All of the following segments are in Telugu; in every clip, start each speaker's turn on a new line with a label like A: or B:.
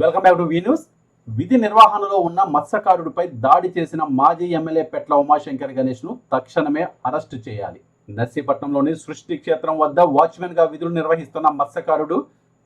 A: Welcome back to V news. విధి నిర్వహణలో ఉన్న మత్స్యకారుడిపై దాడి చేసిన మాజీ ఎమ్మెల్యే పెట్ల ఉమాశంకర్ గణేష్ ను తక్షణమే అరెస్టు చేయాలి. నర్సీపట్నంలోని సృష్టి క్షేత్రం వద్ద వాచ్మెన్ గా విధులు నిర్వహిస్తున్న మత్స్యకారుడు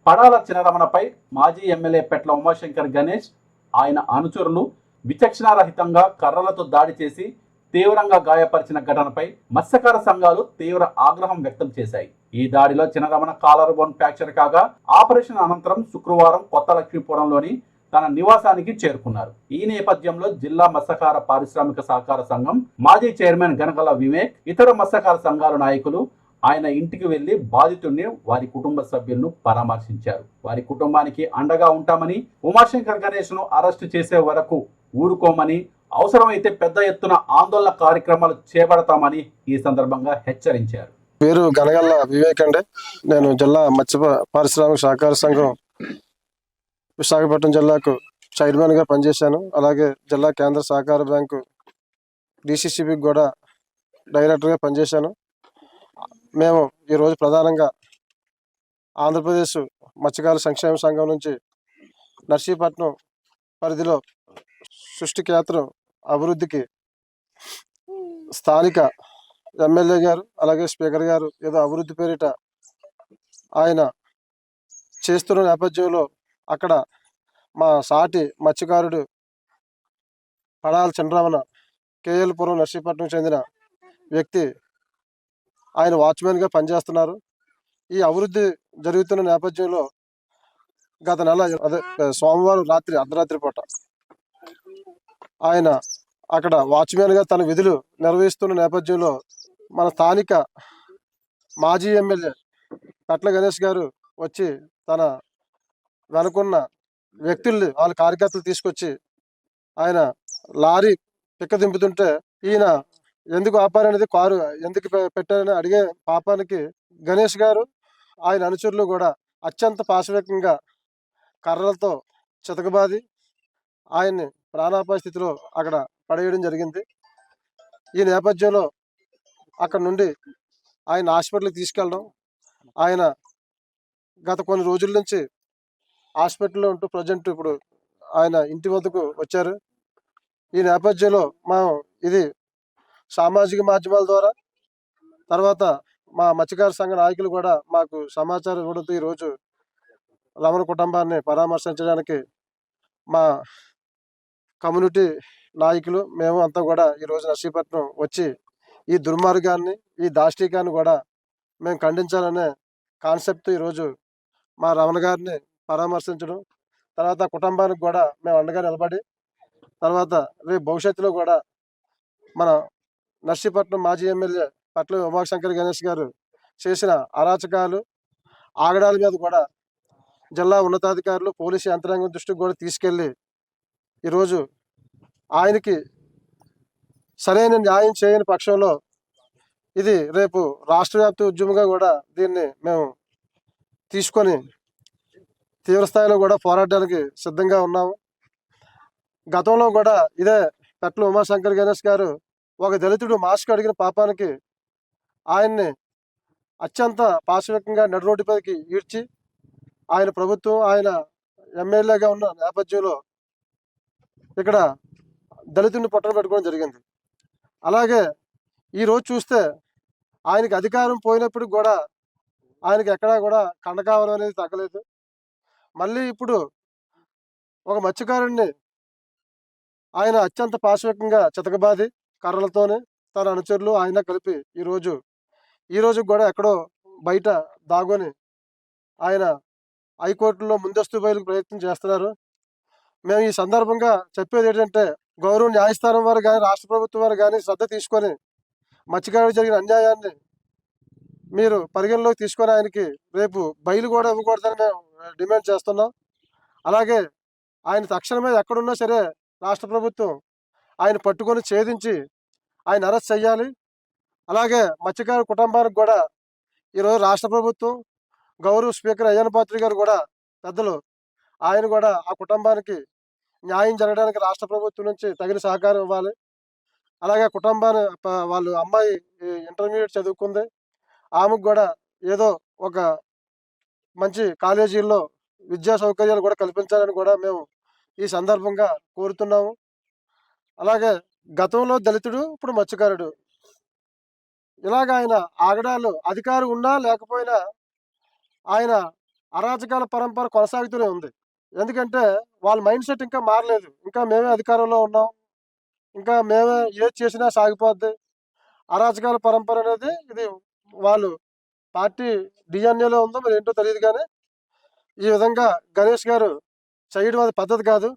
A: పడాల చినరమణపై మాజీ ఎమ్మెల్యే పెట్ల ఉమాశంకర్ గణేష్, ఆయన అనుచరులు విచక్షణారహితంగా కర్రలతో దాడి చేసి తీవ్రంగా గాయపరిచిన ఘటనపై మత్స్యకార సంఘాలు తీవ్ర ఆగ్రహం వ్యక్తం చేశాయి. ఈ దాడిలో చినరమణ కాలర్ బోన్ ఫ్రాక్చర్ కాగా ఆపరేషన్ అనంతరం శుక్రవారం కొత్త లక్ష్మీపురంలోని తన నివాసానికి చేరుకున్నారు. ఈ నేపథ్యంలో జిల్లా మత్స్యకార పారిశ్రామిక సహకార సంఘం మాజీ చైర్మన్ గనగల వివేక్, ఇతర మత్స్యకార సంఘాల నాయకులు ఆయన ఇంటికి వెళ్లి బాధితుడిని, వారి కుటుంబ సభ్యులను పరామర్శించారు. వారి కుటుంబానికి అండగా ఉంటామని, ఉమాశంకర్ గణేష్ ను అరెస్టు చేసే వరకు ఊరుకోమని, అవసరమైతే పెద్ద ఎత్తున ఆందోళన కార్యక్రమాలు చేపడతామని ఈ సందర్భంగా హెచ్చరించారు.
B: పేరు గనగల్ల వివేక్ అండి. నేను జిల్లా మత్స్య పారిశ్రామిక సహకార సంఘం విశాఖపట్నం జిల్లాకు చైర్మన్ గా పనిచేశాను. అలాగే జిల్లా కేంద్ర సహకార బ్యాంకు డిసిసిబికి కూడా డైరెక్టర్ గా పనిచేశాను. మేము ఈరోజు ప్రధానంగా ఆంధ్రప్రదేశ్ మత్స్యకార సంక్షేమ సంఘం నుంచి నర్సీపట్నం పరిధిలో సృష్టి క్షేత్రం అభివృద్ధికి స్థానిక ఎమ్మెల్యే గారు అలాగే స్పీకర్ గారు ఏదో అభివృద్ధి పేరిట ఆయన చేస్తున్న నేపథ్యంలో అక్కడ మా సాటి మత్స్యకారుడు పడాల చంద్రమణ కేఎల్పురం నర్సీపట్నం చెందిన వ్యక్తి ఆయన వాచ్మెన్గా పనిచేస్తున్నారు. ఈ అభివృద్ధి జరుగుతున్న నేపథ్యంలో గత నెల సోమవారం రాత్రి అర్ధరాత్రి పూట ఆయన అక్కడ వాచ్మెన్గా తన విధులు నిర్వహిస్తున్న నేపథ్యంలో మన స్థానిక మాజీ ఎమ్మెల్యే పెట్ల గణేష్ గారు వచ్చి తన వెనుకున్న వ్యక్తుల్ని, వాళ్ళ కార్యకర్తలు తీసుకొచ్చి ఆయన లారీ పిక్క దింపుతుంటే ఈయన ఎందుకు ఆపారనేది, కారు ఎందుకు పెట్టారని అడిగే పాపానికి గణేష్ గారు ఆయన అనుచరులు కూడా అత్యంత పాశవికంగా కర్రలతో చితకబాది ఆయన్ని ప్రాణాపాయ స్థితిలో అక్కడ పడేయడం జరిగింది. ఈ నేపథ్యంలో అక్కడ నుండి ఆయన హాస్పిటల్కి తీసుకెళ్ళడం, ఆయన గత కొన్ని రోజుల నుంచి హాస్పిటల్లో ఉంటూ ప్రజెంట్ ఇప్పుడు ఆయన ఇంటి వద్దకు వచ్చారు. ఈ నేపథ్యంలో మనం ఇది సామాజిక మాధ్యమాల ద్వారా, తర్వాత మా మత్స్యకార సంఘ నాయకులు కూడా మాకు సమాచారం ఇవ్వడంతో ఈరోజు రమణ కుటుంబాన్ని పరామర్శించడానికి మా కమ్యూనిటీ నాయకులు మేము అంతా కూడా ఈరోజు నర్సీపట్నం వచ్చి ఈ దుర్మార్గాన్ని, ఈ దాష్టీకాన్ని కూడా మేము ఖండించాలనే కాన్సెప్ట్ ఈరోజు మా రమణ గారిని పరామర్శించడం, తర్వాత కుటుంబానికి కూడా మేము అండగా నిలబడి, తర్వాత రేపు భవిష్యత్తులో కూడా మన నర్సీపట్నం మాజీ ఎమ్మెల్యే పట్ల ఉమాశంకర్ గణేష్ గారు చేసిన అరాచకాలు, ఆగడాల మీద కూడా జిల్లా ఉన్నతాధికారులు, పోలీసు యంత్రాంగం దృష్టికి కూడా తీసుకెళ్ళి ఈరోజు ఆయనకి సరైన న్యాయం చేయని పక్షంలో ఇది రేపు రాష్ట్ర వ్యాప్త ఉద్యమంగా కూడా దీన్ని మేము తీసుకొని తీవ్రస్థాయిలో కూడా పోరాడడానికి సిద్ధంగా ఉన్నాము. గతంలో కూడా ఇదే పెట్ల ఉమాశంకర్ గణేష్ గారు ఒక దళితుడు మాస్క్ అడిగిన పాపానికి ఆయన్ని అత్యంత పాశవికంగా నడి రోడ్డుపైకి ఈడ్చి ఆయన ప్రభుత్వం, ఆయన ఎమ్మెల్యేగా ఉన్న నేపథ్యంలో ఇక్కడ దళితుడిని పొట్టన పెట్టుకోవడం జరిగింది. అలాగే ఈరోజు చూస్తే ఆయనకి అధికారం పోయినప్పటికి కూడా ఆయనకి ఎక్కడా కూడా కండకావరం అనేది తగ్గలేదు. మళ్ళీ ఇప్పుడు ఒక మత్స్యకారుడిని ఆయన అత్యంత పాశవికంగా చితకబాది కర్రలతోనే తన అనుచరులు ఆయన కలిపి ఈరోజు కూడా ఎక్కడో బయట దాగొని ఆయన హైకోర్టులో ముందస్తు బయలుకు ప్రయత్నం చేస్తున్నారు. మేము ఈ సందర్భంగా చెప్పేది ఏంటంటే, గౌరవ న్యాయస్థానం వారు కానీ, రాష్ట్ర ప్రభుత్వం వారు కానీ శ్రద్ధ తీసుకొని మత్స్యకారులకు జరిగిన అన్యాయాన్ని మీరు పరిగణలోకి తీసుకొని ఆయనకి రేపు బయలు కూడా ఇవ్వకూడదని మేము డిమాండ్ చేస్తున్నాం. అలాగే ఆయన తక్షణమే ఎక్కడున్నా సరే రాష్ట్ర ప్రభుత్వం ఆయన పట్టుకొని ఛేదించి ఆయన అరెస్ట్ చేయాలి. అలాగే మత్స్యకారు కుటుంబానికి కూడా ఈరోజు రాష్ట్ర ప్రభుత్వం, గౌరవ స్పీకర్ అయ్యన్న పాత్రి గారు కూడా పెద్దలు, ఆయన కూడా ఆ కుటుంబానికి న్యాయం జరగడానికి రాష్ట్ర ప్రభుత్వం నుంచి తగిన సహకారం ఇవ్వాలి. అలాగే కుటుంబాన్ని వాళ్ళు అమ్మాయి ఇంటర్మీడియట్ చదువుకుంది, ఆమెకు కూడా ఏదో ఒక మంచి కాలేజీల్లో విద్యా సౌకర్యాలు కూడా కల్పించాలని కూడా మేము ఈ సందర్భంగా కోరుతున్నాము. అలాగే గతంలో దళితుడు, ఇప్పుడు మత్స్యకారుడు. ఇలాగ ఆయన ఆగడాలు అధికారం ఉన్నా లేకపోయినా ఆయన అరాచకాల పరంపర కొనసాగుతూనే ఉంది. ఎందుకంటే వాళ్ళ మైండ్ సెట్ ఇంకా మారలేదు. ఇంకా మేమే అధికారంలో ఉన్నాం. ఇంకా మేమే ఏది చేసినా సాగిపోద్ది. అరాచకాల పరంపర అనేది ఇది వాళ్ళు పార్టీ డిఎన్ఏలో ఉందో మరి ఏంటో తెలీదు గానీ, ఈ విధంగా గణేష్ గారు చేయడం అది పద్ధతి కాదు.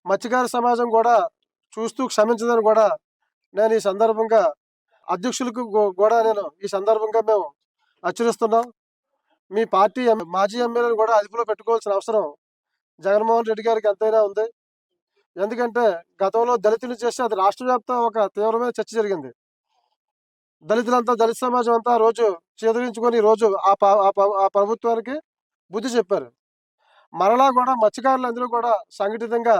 B: మత్స్యకార సమాజం కూడా చూస్తూ క్షమించదని కూడా నేను ఈ సందర్భంగా అధ్యక్షులకు కూడా నేను ఈ సందర్భంగా మేము హెచ్చరిస్తున్నాం. మీ పార్టీ మాజీ ఎమ్మెల్యేలు కూడా అదుపులో పెట్టుకోవాల్సిన అవసరం జగన్మోహన్ రెడ్డి గారికి ఎంతైనా ఉంది. ఎందుకంటే గతంలో దళితులు చేస్తే అది రాష్ట్ర వ్యాప్తంగా ఒక తీవ్రమైన చర్చ జరిగింది. దళితులంతా, దళిత సమాజం అంతా ఆ రోజు చేదరించుకొని ఈ రోజు ఆ ప్రభుత్వానికి బుద్ధి చెప్పారు. మరలా కూడా మత్స్యకారులందరూ కూడా సంఘటితంగా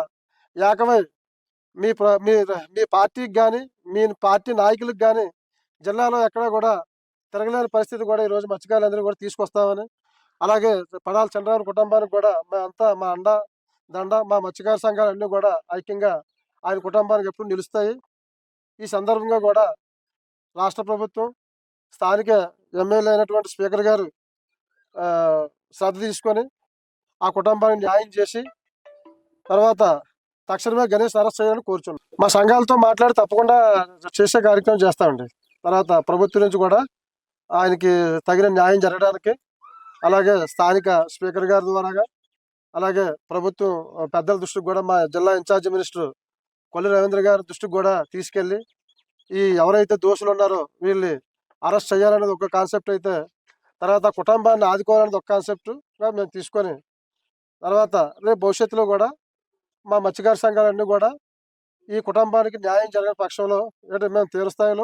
B: ఏకమై మీ మీ పార్టీకి కానీ, మీ పార్టీ నాయకులకు కానీ జిల్లాలో ఎక్కడా కూడా తిరగలేని పరిస్థితి కూడా ఈరోజు మత్స్యకారులందరూ కూడా తీసుకొస్తామని, అలాగే పడాల చంద్రబాబు కుటుంబానికి కూడా మేమంతా మా అండ దండ, మా మత్స్యకార సంఘాలన్నీ కూడా ఐక్యంగా ఆయన కుటుంబానికి ఎప్పుడు నిలుస్తాయి. ఈ సందర్భంగా కూడా రాష్ట్ర ప్రభుత్వం, స్థానిక ఎమ్మెల్యే అయినటువంటి స్పీకర్ గారు శ్రద్ధ తీసుకొని ఆ కుటుంబానికి న్యాయం చేసి తర్వాత తక్షణమే గణేష్ అరెస్ట్ చేయాలని కోరుచున్నాం. మా సంఘాలతో మాట్లాడి తప్పకుండా చేసే కార్యక్రమం చేస్తామండి. తర్వాత ప్రభుత్వం నుంచి కూడా ఆయనకి తగిన న్యాయం జరగడానికి, అలాగే స్థానిక స్పీకర్ గారి ద్వారాగా, అలాగే ప్రభుత్వం పెద్దల దృష్టికి కూడా మా జిల్లా ఇన్ఛార్జి మినిస్టర్ కొల్లి రవీంద్ర గారి దృష్టికి కూడా తీసుకెళ్ళి ఈ ఎవరైతే దోషులు ఉన్నారో వీళ్ళని అరెస్ట్ చేయాలనేది ఒక కాన్సెప్ట్ అయితే, తర్వాత కుటుంబాన్ని ఆదుకోవాలనేది ఒక కాన్సెప్ట్గా మేము తీసుకొని, తర్వాత రేపు భవిష్యత్తులో కూడా మా మత్స్యకార సంఘాలన్నీ కూడా ఈ కుటుంబానికి న్యాయం జరగని పక్షంలో మేము తీవ్ర స్థాయిలో